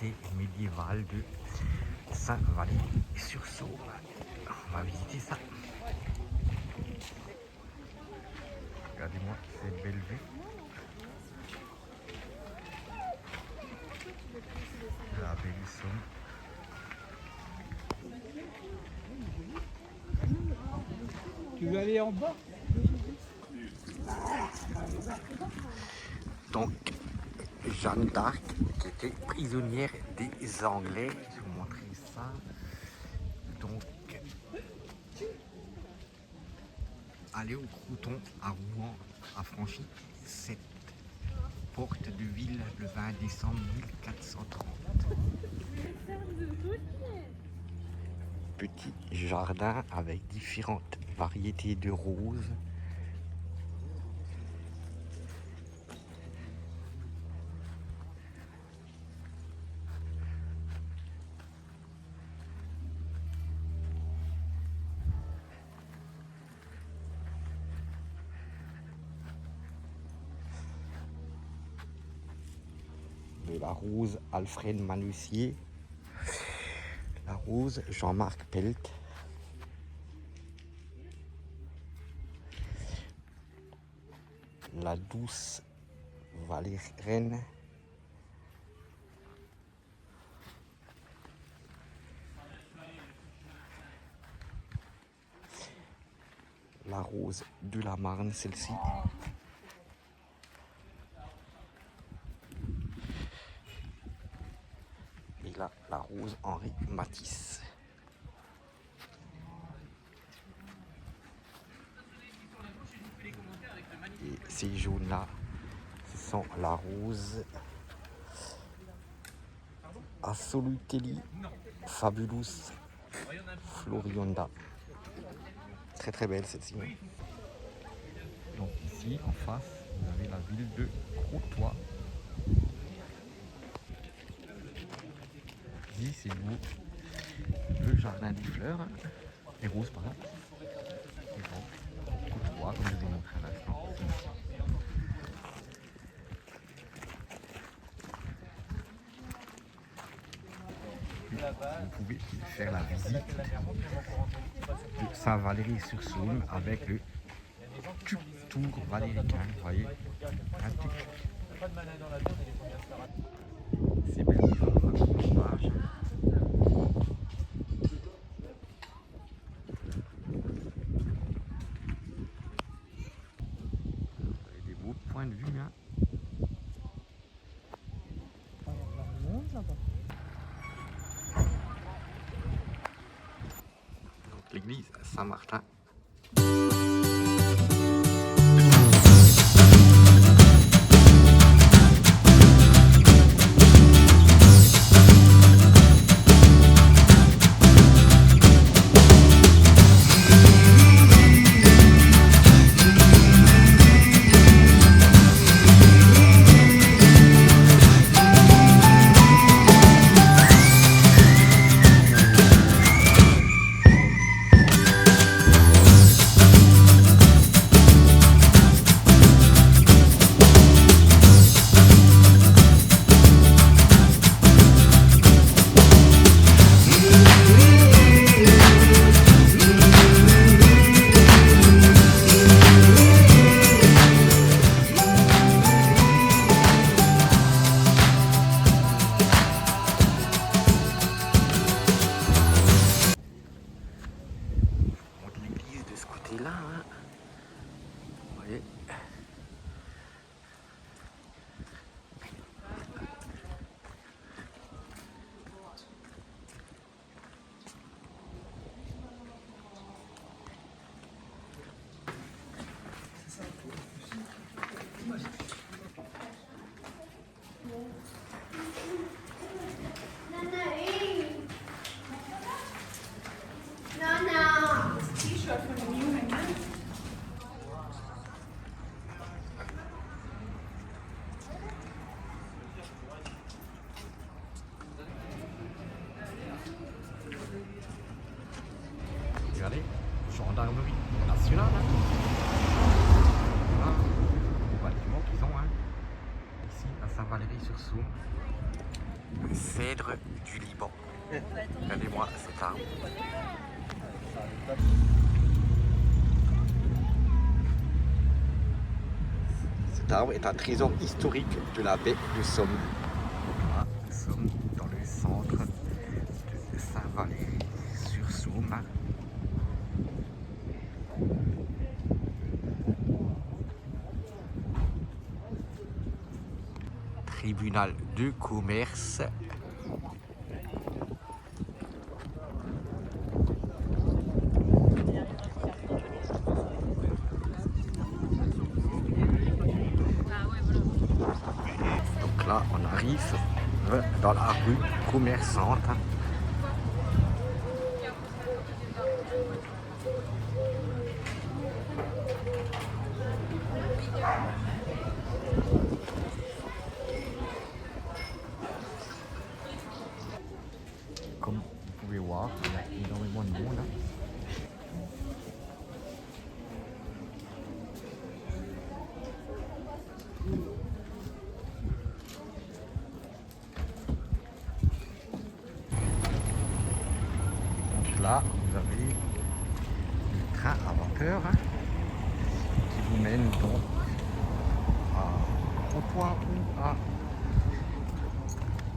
cité médiévale de Saint-Valery-sur-Saône. On va visiter ça. Regardez-moi cette belle vue. La belle Saône. Tu veux aller en bas? Donc, Jeanne d'Arc qui était prisonnière des Anglais. Je vais vous montrer ça. Donc, aller au Crouton à Rouen a franchi cette porte de ville le 20 décembre 1430. Petit jardin avec différentes variétés de roses. De la rose Alfred Manussier, la rose Jean-Marc Pelt, la douce Valérienne, la rose de la Marne, celle-ci. Et là, la rose Henri Matisse. Et ces jaunes-là, ce sont la rose Assolutelli Fabulous Florionda. Très très belle celle-ci. Donc ici, en face, vous avez la ville de Crotoy. Ici, c'est le jardin des fleurs, des roses par là. Et donc, Crotoy, comme je vous ai montré à l'instant. Vous pouvez faire la visite de Saint-Valery-sur-Saône avec le tour valéricain. Vous voyez, un tic. C'est belle maison à l'image. Vous avez des beaux points de vue. Hein. L'église Saint-Martin. Là, hein. Vous voyez. Regardez, gendarmerie nationale. Hein. Voilà, les bâtiments qu'ils ont hein. Ici à Saint-Valery-sur-Saône. Le cèdre du Liban. Regardez-moi cet arbre. Cet arbre est un trésor historique de la baie de Somme. Voilà, nous sommes dans le centre de Saint-Valery-sur-Somme. Tribunal de commerce. Donc là, on arrive dans la rue commerçante. Comme vous pouvez voir, il y a énormément de monde. Donc là, vous avez le train à vapeur qui vous mène donc à Pontoise ou à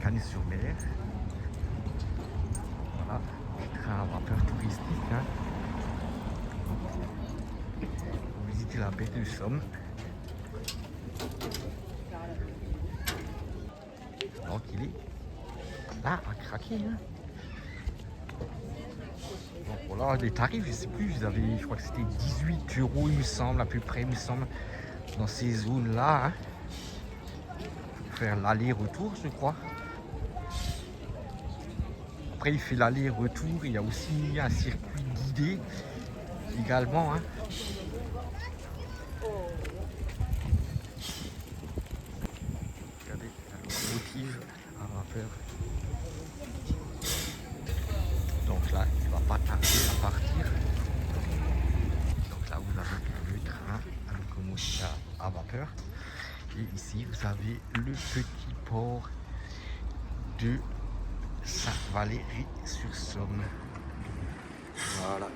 Canet-sur-Mer. Voilà, le train à vapeur touristique. Vous visitez la baie de Somme. Donc il est là à craquer. Donc voilà, les tarifs, je sais plus, je crois que c'était 18 €, il me semble, à peu près, il me semble, dans ces zones-là. Pour faire l'aller-retour, je crois. Après, il fait l'aller-retour, il y a aussi un circuit guidé également. Regardez, la locomotive à vapeur. Donc là, il ne va pas tarder à partir. Donc là, vous avez le train à locomotive à vapeur. Et ici, vous avez le petit port de Saint-Valery-sur-Somme. Voilà.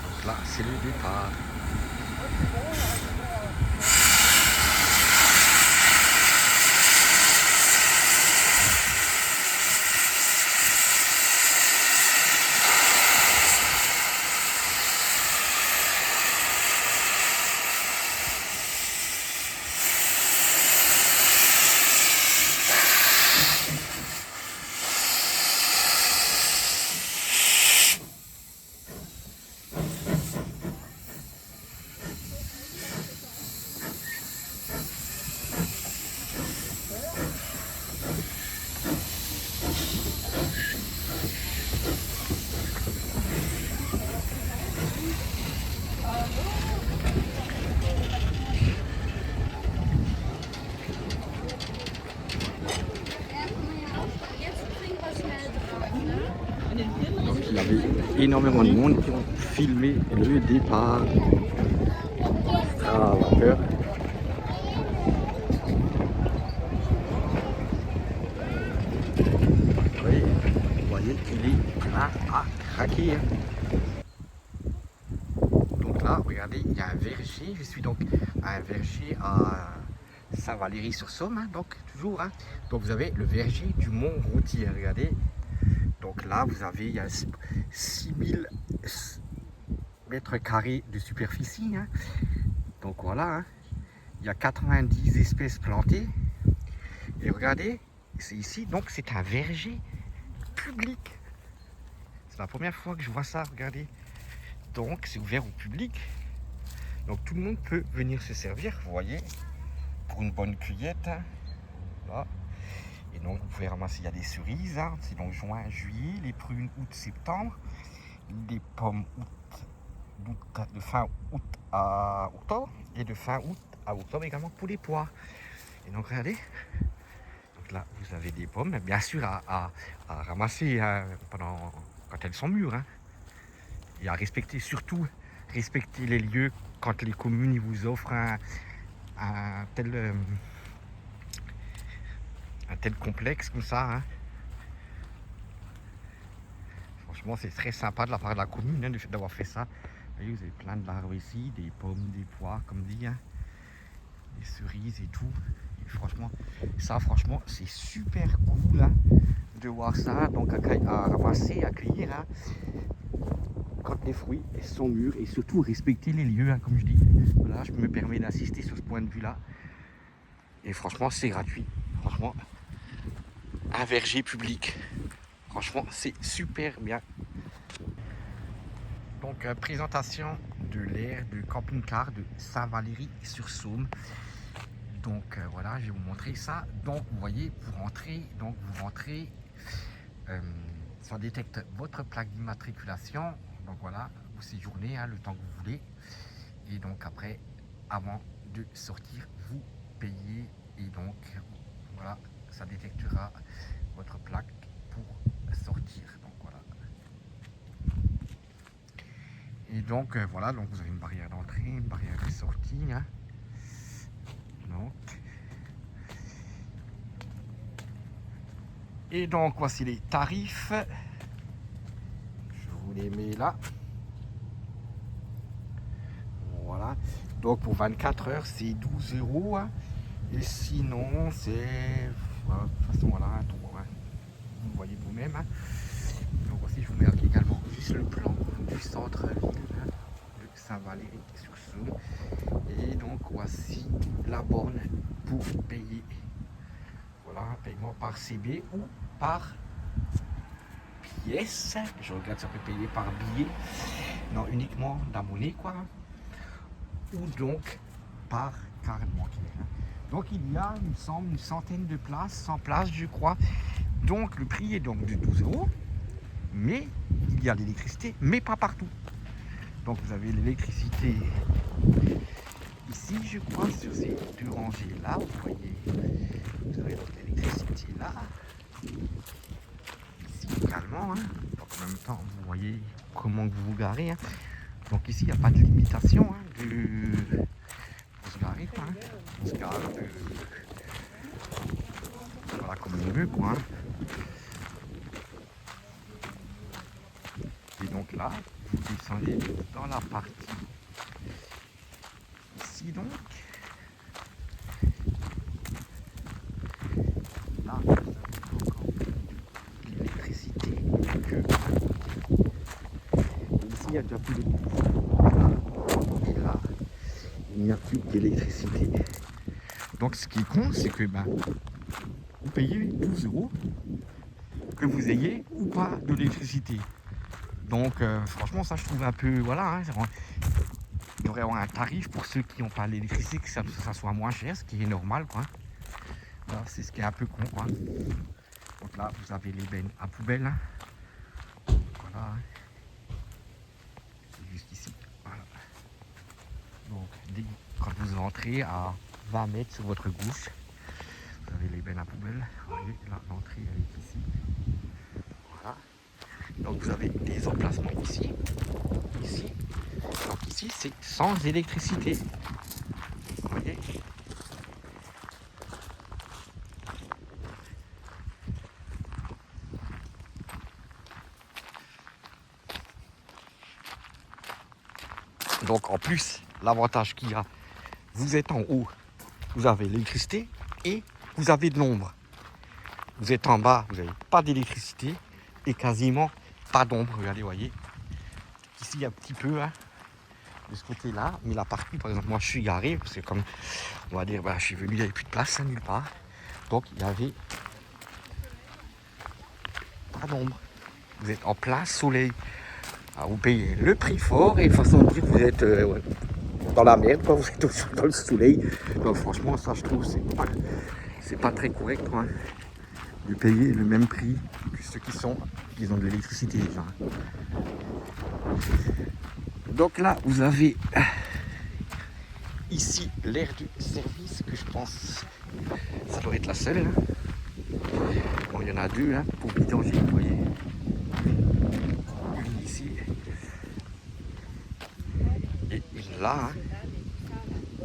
Donc là, c'est le départ. Donc il y avait énormément de monde qui ont filmé le départ à vapeur. Oui, vous voyez qu'il est là à craquer. Donc là, regardez, il y a un verger. Je suis donc à un verger à Saint-Valery-sur-Somme, donc toujours. Donc vous avez le verger du Mont Routier, regardez. Donc là, vous avez, il y a 6000 mètres carrés de superficie. Donc voilà, il y a 90 espèces plantées. Et regardez, c'est ici, donc c'est un verger public. C'est la première fois que je vois ça, regardez. Donc c'est ouvert au public. Donc tout le monde peut venir se servir, vous voyez, pour une bonne cueillette. Là. Et donc vous pouvez ramasser, il y a des cerises, c'est donc juin, juillet, les prunes août, septembre, les pommes de fin août à octobre, et de fin août à octobre également pour les pois. Et donc regardez, donc Donc là, vous avez des pommes, bien sûr à ramasser hein, quand elles sont mûres. Hein. Et à respecter, surtout, respecter les lieux quand les communes ils vous offrent un tel complexe comme ça. Hein. Franchement, c'est très sympa de la part de la commune hein, d'avoir fait ça. Vous voyez, vous avez plein d'arbres ici, des pommes, des poires, comme dit, hein, des cerises et tout. Et franchement, c'est super cool hein, de voir ça. Donc, à ramasser, à cueillir. Hein, quand les fruits sont mûrs et surtout respecter les lieux, hein, comme je dis. Voilà, je me permets d'insister sur ce point de vue-là. Et franchement, c'est gratuit. Franchement, un verger public. Franchement, c'est super bien. Donc, présentation de l'aire de camping-car de Saint-Valery-sur-Saône. Donc, voilà, je vais vous montrer ça. Donc, vous voyez, vous rentrez, ça détecte votre plaque d'immatriculation. Donc, voilà, vous séjournez hein, le temps que vous voulez. Et donc, après, avant de sortir, vous payez. Et donc, voilà, ça détectera votre plaque pour sortir. Donc, voilà. Et donc voilà, donc vous avez une barrière d'entrée, une barrière de sortie. Hein. Donc. Et donc voici les tarifs. Je vous les mets là. Voilà. Donc pour 24 heures, c'est 12 €. Hein. Et sinon, c'est. Voilà, de toute façon, voilà, tout, hein. Vous voyez vous-même. Hein. Donc voici, je vous mets également juste le plan du centre-ville. Hein. Saint-Valery-sur-Saône. Et donc voici la borne pour payer. Voilà, paiement par CB ou par pièce. Je regarde si on peut payer par billet. Non, uniquement la monnaie quoi. Ou donc par carte bancaire. Donc il y a, il me semble, une centaine de places, 100 places je crois. Donc le prix est donc de 12 €. Mais il y a l'électricité, mais pas partout. Donc vous avez l'électricité ici, je crois, sur ces deux rangées là, vous voyez. Vous avez donc l'électricité là. Ici également. Hein. Donc en même temps, vous voyez comment vous vous garez. Hein. Donc ici, il n'y a pas de limitation. Hein, pour se garer. Quoi, hein. On se gare voilà, comme on veut. Quoi, hein. Et donc là, vous descendez dans la partie ici donc. Là, vous avez encore l'électricité que ici il n'y a déjà plus d'électricité. Et là, il n'y a plus d'électricité. Donc ce qui compte, c'est que vous payez 12 €, que vous ayez ou pas de l'électricité. Donc franchement ça je trouve un peu voilà hein, il devrait y avoir un tarif pour ceux qui n'ont pas l'électricité, que ça soit moins cher, ce qui est normal quoi. Voilà, c'est ce qui est un peu con quoi. Donc là vous avez les bennes à poubelle. Hein. Voilà. C'est juste ici. Voilà. Donc quand vous entrez à 20 mètres sur votre gauche, vous avez les bennes à poubelle. Vous voyez là l'entrée elle est ici. Voilà. Donc vous avez des emplacements ici. Donc ici c'est sans électricité. Vous voyez. Donc en plus, l'avantage qu'il y a, vous êtes en haut, vous avez l'électricité et vous avez de l'ombre. Vous êtes en bas, vous n'avez pas d'électricité et quasiment pas d'ombre. Regardez, vous voyez. Ici, il y a un petit peu hein, de ce côté-là, mais la partie, par exemple, moi je suis garé, parce que comme on va dire, je suis venu, il n'y avait plus de place, hein, nulle part. Donc il y avait pas d'ombre. Vous êtes en plein soleil. Alors, vous payez le prix fort et de façon de dire vous êtes dans la merde, quoi. Vous êtes dans le soleil. Donc franchement, ça je trouve c'est pas très correct quoi, de payer le même prix que ceux qui ont de l'électricité déjà. Donc là, vous avez ici l'aire du service que je pense ça doit être la seule. Hein. Bon, il y en a deux hein, pour vidanger, vous voyez. Une ici et une là. Hein.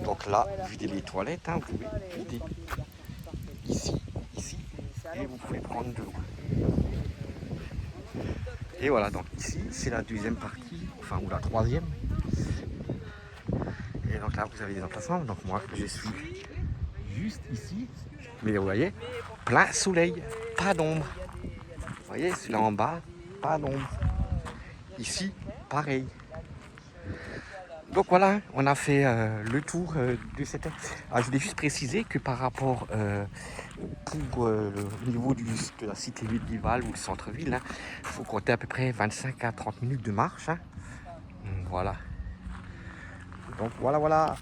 Donc là, videz les toilettes, hein, vous pouvez vider ici, ici, et vous pouvez prendre de l'eau. Et voilà, donc ici, c'est la deuxième partie, enfin, ou la troisième. Et donc là, vous avez des emplacements. Donc moi, je suis juste ici. Mais vous voyez, plein soleil, pas d'ombre. Vous voyez, celui-là en bas, pas d'ombre. Ici, pareil. Donc voilà, on a fait le tour de cette... Ah, je voulais juste préciser que par rapport pour le niveau de la cité médiévale ou le centre-ville, il faut compter à peu près 25 à 30 minutes de marche. Hein. Voilà. Donc voilà.